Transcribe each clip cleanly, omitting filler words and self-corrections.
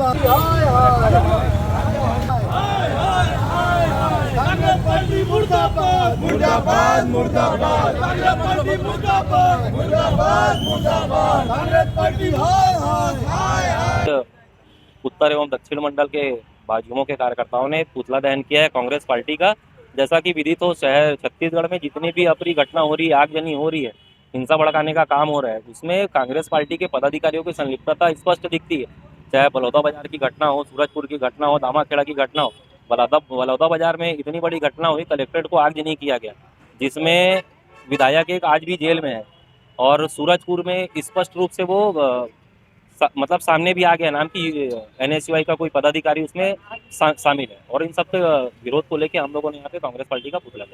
मुर्दाबाद हाय कांग्रेस पार्टी मुर्दाबाद मुर्दाबाद मुर्दाबाद कांग्रेस पार्टी मुर्दाबाद मुर्दाबाद मुर्दाबाद कांग्रेस पार्टी हाय हाय हाय। उत्तर एवं दक्षिण मंडल के भाजयुमों के कार्यकर्ताओं ने पुतला दहन किया है कांग्रेस पार्टी का। जैसा कि विदित हो, शहर छत्तीसगढ़ में जितनी भी अप्रिय घटना हो रही है, आगजनी हो रही है, हिंसा भड़काने का काम हो रहा है, उसमें कांग्रेस पार्टी के पदाधिकारियों की संलिप्तता स्पष्ट दिखती है। चाहे बलौदा बाजार की घटना हो, सूरजपुर की घटना हो, दामाखेड़ा की घटना हो। बलौदा बाजार में इतनी बड़ी घटना हुई, कलेक्ट्रेट को आगजनी किया गया, जिसमें विधायक एक आज भी जेल में है। और सूरजपुर में स्पष्ट रूप से वो मतलब सामने भी आ गया नाम कि NSUI का कोई पदाधिकारी उसमें शामिल है। और इन सब के विरोध को लेकर हम लोगों ने यहाँ पे कांग्रेस पार्टी का पुतला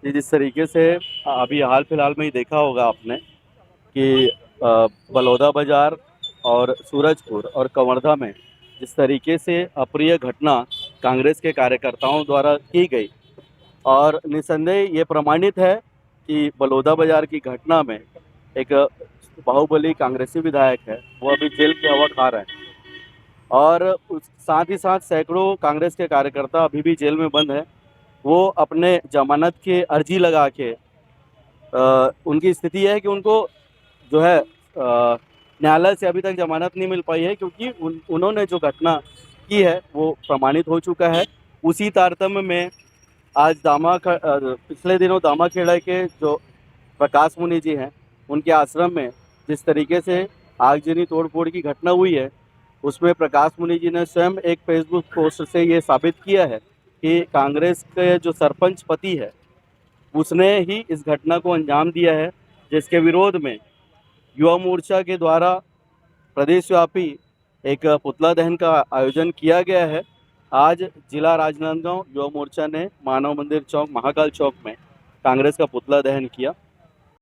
जिस तरीके से अभी हाल फिलहाल में ही देखा होगा आपने कि बलौदा बाजार और सूरजपुर और कवर्धा में जिस तरीके से अप्रिय घटना कांग्रेस के कार्यकर्ताओं द्वारा की गई, और निसंदेह ये प्रमाणित है कि बलौदा बाजार की घटना में एक बाहुबली कांग्रेसी विधायक है, वो अभी जेल की हवा खा रहे हैं। और साथ ही साथ सैकड़ों कांग्रेस के कार्यकर्ता अभी भी जेल में बंद हैं। वो अपने जमानत की अर्जी लगा के उनकी स्थिति है कि उनको जो है न्यायालय से अभी तक जमानत नहीं मिल पाई है, क्योंकि उन्होंने जो घटना की है वो प्रमाणित हो चुका है। उसी तारतम्य में आज पिछले दिनों दामाखेड़ा के जो प्रकाश मुनि जी हैं, उनके आश्रम में जिस तरीके से आगजनी तोड़फोड़ की घटना हुई है, उसमें प्रकाश मुनि जी ने स्वयं एक फेसबुक पोस्ट से ये साबित किया है कि कांग्रेस के जो सरपंच पति है उसने ही इस घटना को अंजाम दिया है, जिसके विरोध में युवा मोर्चा के द्वारा प्रदेशव्यापी एक पुतला दहन का आयोजन किया गया है। आज जिला राजनांदगांव युवा मोर्चा ने मानव मंदिर चौक, महाकाल चौक में कांग्रेस का पुतला दहन किया।